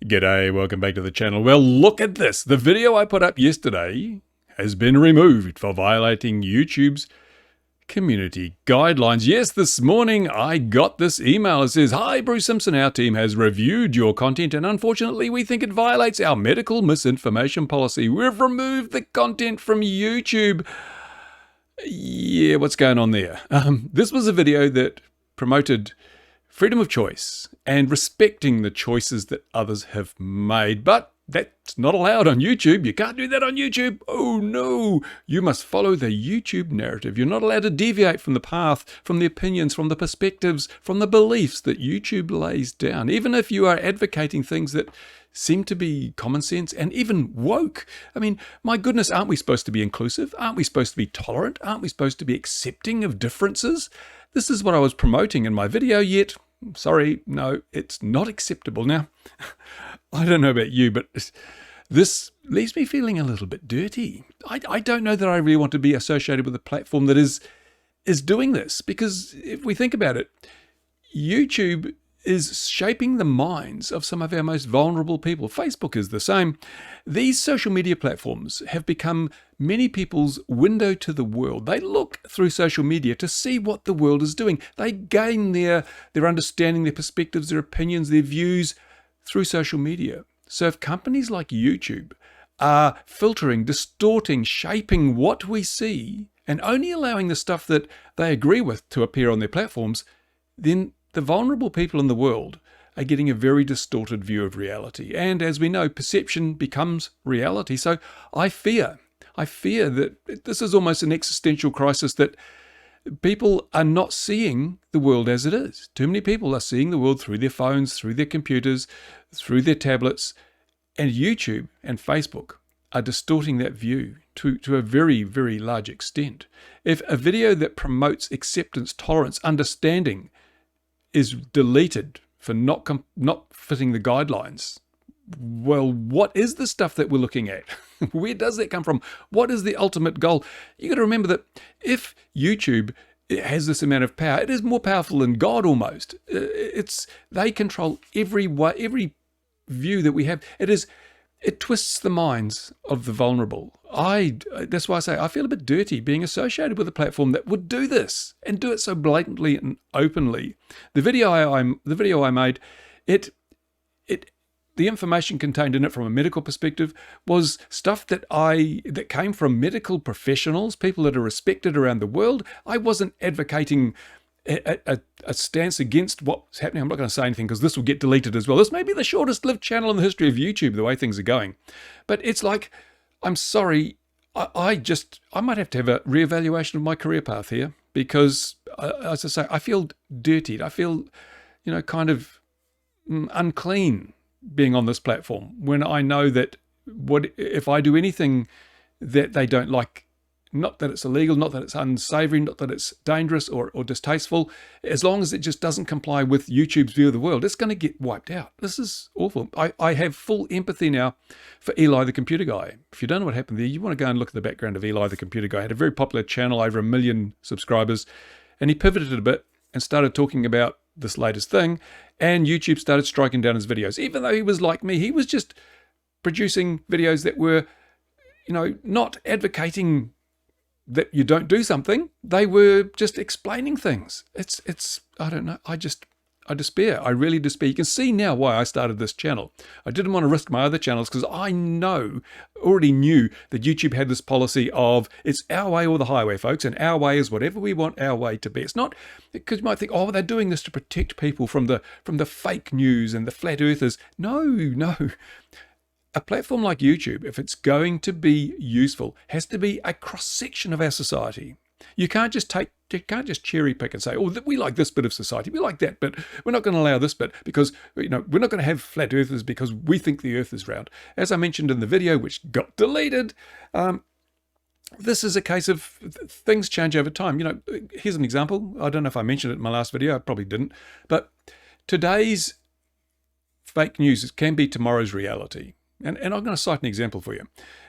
G'day, welcome back to the channel. Well, look at this. The video I put up yesterday has been removed for violating YouTube's community guidelines. Yes, this morning I got this email. It says, "Hi, Bruce Simpson, our team has reviewed your content and unfortunately we think it violates our medical misinformation policy. We've removed the content from YouTube." Yeah, what's going on there? This was a video that promoted freedom of choice and respecting the choices that others have made. But that's not allowed on YouTube. You can't do that on YouTube. Oh no, you must follow the YouTube narrative. You're not allowed to deviate from the path, from the opinions, from the perspectives, from the beliefs that YouTube lays down. Even if you are advocating things that seem to be common sense and even woke. I mean, my goodness, aren't we supposed to be inclusive? Aren't we supposed to be tolerant? Aren't we supposed to be accepting of differences? This is what I was promoting in my video, yet sorry, no, it's not acceptable. Now, I don't know about you, but this leaves me feeling a little bit dirty. I don't know that I really want to be associated with a platform that is doing this, because if we think about it, YouTube is shaping the minds of some of our most vulnerable people. Facebook is the same. These social media platforms have become many people's window to the world. They look through social media to see what the world is doing. They gain their understanding, their perspectives, their opinions, their views through social media. So if companies like YouTube are filtering, distorting, shaping what we see, and only allowing the stuff that they agree with to appear on their platforms, then the vulnerable people in the world are getting a very distorted view of reality. And as we know, perception becomes reality. So I fear that this is almost an existential crisis, that people are not seeing the world as it is. Too many people are seeing the world through their phones, through their computers, through their tablets, and YouTube and Facebook are distorting that view to a very, very large extent. If a video that promotes acceptance, tolerance, understanding is deleted for not fitting the guidelines, well, what is the stuff that we're looking at? Where does that come from? What is the ultimate goal? You got to remember that if YouTube has this amount of power, it is more powerful than God almost. They control every view that we have. It twists the minds of the vulnerable. That's why I say I feel a bit dirty being associated with a platform that would do this and do it so blatantly and openly. The video I made, the information contained in it from a medical perspective was stuff that came from medical professionals, people that are respected around the world. I wasn't advocating a stance against what's happening. I'm not going to say anything because this will get deleted as well. This may be the shortest lived channel in the history of YouTube, the way things are going. But it's like, I'm sorry, I might have to have a reevaluation of my career path here, because, as I say, I feel dirtied. I feel, kind of unclean being on this platform when I know that if I do anything that they don't like, not that it's illegal, not that it's unsavory, not that it's dangerous or distasteful, as long as it just doesn't comply with YouTube's view of the world, it's going to get wiped out. This is awful. I have full empathy now for Eli the computer guy. If you don't know what happened there, you want to go and look at the background of Eli the computer guy. He had a very popular channel, over 1 million subscribers, and he pivoted a bit and started talking about this latest thing, and YouTube started striking down his videos. Even though he was like me, he was just producing videos that were, not advocating that you don't do something. They were just explaining things. It's I don't know. I despair. I really despair. You can see now why I started this channel. I didn't want to risk my other channels because I already knew that YouTube had this policy of it's our way or the highway, folks, and our way is whatever we want our way to be. It's not, because you might think, oh, they're doing this to protect people from the fake news and the flat earthers. No. A platform like YouTube, if it's going to be useful, has to be a cross-section of our society. You can't just cherry pick and say, oh, we like this bit of society, we like that, but we're not going to allow this bit because we're not going to have flat earthers because we think the earth is round. As I mentioned in the video, which got deleted, this is a case of things change over time. Here's an example. I don't know if I mentioned it in my last video. I probably didn't. But today's fake news can be tomorrow's reality. And I'm going to cite an example for you.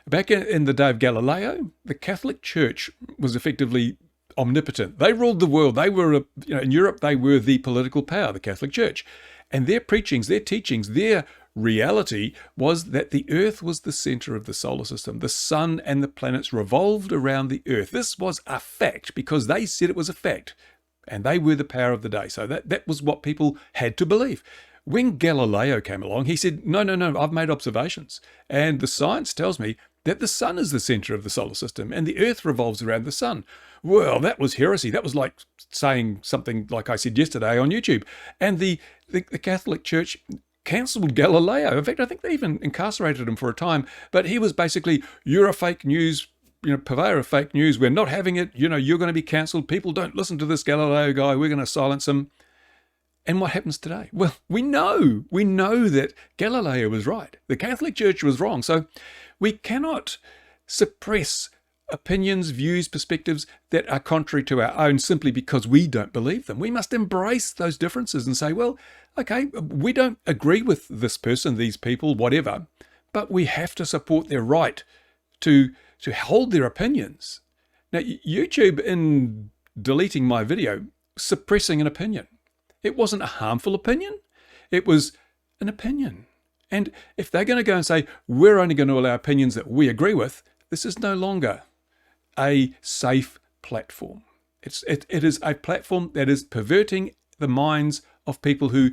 Back in the day of Galileo, the Catholic Church was effectively omnipotent. They ruled the world. They were, in Europe, they were the political power, the Catholic Church. And their preachings, their teachings, their reality was that the Earth was the center of the solar system. The sun and the planets revolved around the Earth. This was a fact because they said it was a fact, and they were the power of the day. So that was what people had to believe. When Galileo came along, he said, no, I've made observations, and the science tells me that the sun is the center of the solar system and the Earth revolves around the sun. Well, that was heresy. That was like saying something like I said yesterday on YouTube. And the Catholic Church cancelled Galileo. In fact, I think they even incarcerated him for a time. But he was basically, you're a fake news, purveyor of fake news. We're not having it. You're going to be cancelled. People don't listen to this Galileo guy. We're going to silence him. And what happens today? Well, we know that Galileo was right. The Catholic Church was wrong. So we cannot suppress opinions, views, perspectives that are contrary to our own simply because we don't believe them. We must embrace those differences and say, well, okay, we don't agree with this person, these people, whatever, but we have to support their right to hold their opinions. Now, YouTube, in deleting my video, suppressing an opinion. It wasn't a harmful opinion. It was an opinion. And if they're going to go and say, we're only going to allow opinions that we agree with, this is no longer a safe platform. It is a platform that is perverting the minds of people who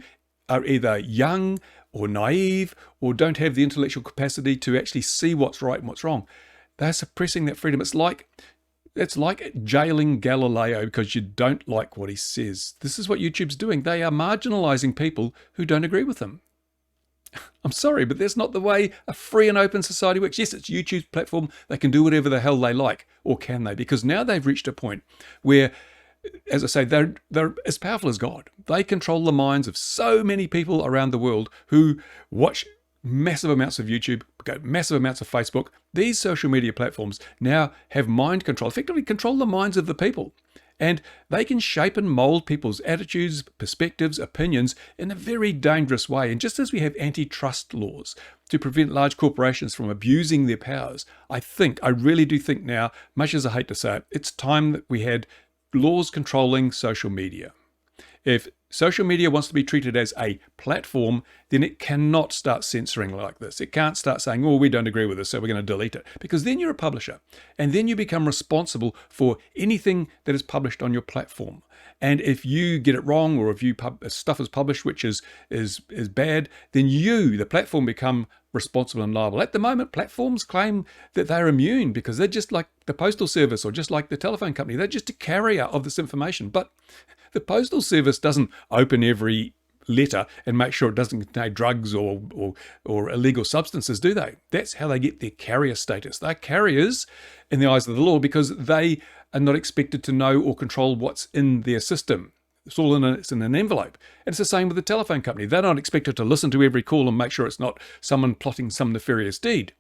are either young or naive or don't have the intellectual capacity to actually see what's right and what's wrong. They're suppressing that freedom. It's like jailing Galileo because you don't like what he says. This is what YouTube's doing. They are marginalizing people who don't agree with them. I'm sorry, but that's not the way a free and open society works. Yes, it's YouTube's platform. They can do whatever the hell they like, or can they? Because now they've reached a point where, as I say, they're as powerful as God. They control the minds of so many people around the world who watch massive amounts of YouTube, massive amounts of Facebook. These social media platforms now have mind control, effectively control the minds of the people. And they can shape and mold people's attitudes, perspectives, opinions in a very dangerous way. And just as we have antitrust laws to prevent large corporations from abusing their powers, I really do think now, much as I hate to say it, it's time that we had laws controlling social media. If social media wants to be treated as a platform, then it cannot start censoring like this. It can't start saying, oh, we don't agree with this, so we're going to delete it. Because then you're a publisher. And then you become responsible for anything that is published on your platform. And if you get it wrong, or if stuff is published which is bad, then you, the platform, become responsible and liable. At the moment, platforms claim that they're immune because they're just like the postal service or just like the telephone company. They're just a carrier of this information. But the postal service doesn't open every letter and make sure it doesn't contain drugs or illegal substances, do they? That's how they get their carrier status. They're carriers in the eyes of the law because they are not expected to know or control what's in their system. It's all it's in an envelope. And it's the same with the telephone company. They're not expected to listen to every call and make sure it's not someone plotting some nefarious deed.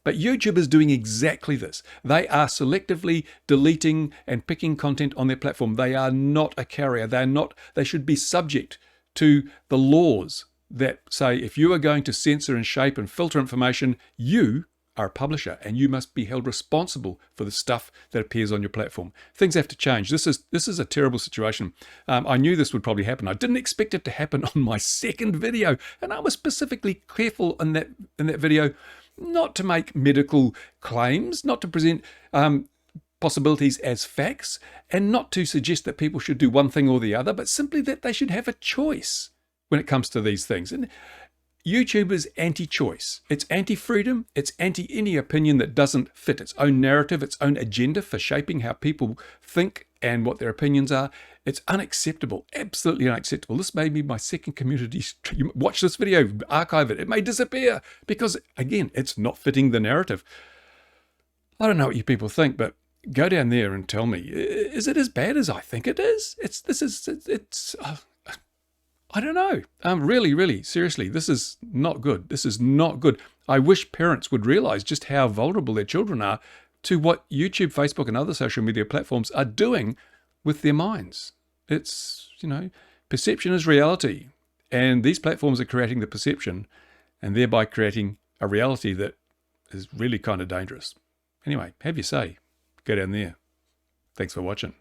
But YouTube is doing exactly this. They are selectively deleting and picking content on their platform. They are not a carrier. They should be subject to the laws that say if you are going to censor and shape and filter information, you are a publisher and you must be held responsible for the stuff that appears on your platform. Things have to change. This is a terrible situation. I knew this would probably happen. I didn't expect it to happen on my second video, and I was specifically careful in that video not to make medical claims, not to present possibilities as facts, and not to suggest that people should do one thing or the other, but simply that they should have a choice when it comes to these things. And YouTube is anti-choice. It's anti-freedom. It's anti any opinion that doesn't fit its own narrative, its own agenda for shaping how people think and what their opinions are. It's unacceptable, absolutely unacceptable. This may be my second community. Watch this video, archive it. It may disappear because, again, it's not fitting the narrative. I don't know what you people think, but go down there and tell me, is it as bad as I think it is? I don't know. Really, seriously, this is not good. This is not good. I wish parents would realize just how vulnerable their children are to what YouTube, Facebook, and other social media platforms are doing with their minds. It's, perception is reality. And these platforms are creating the perception and thereby creating a reality that is really kind of dangerous. Anyway, have your say. Go down there. Thanks for watching.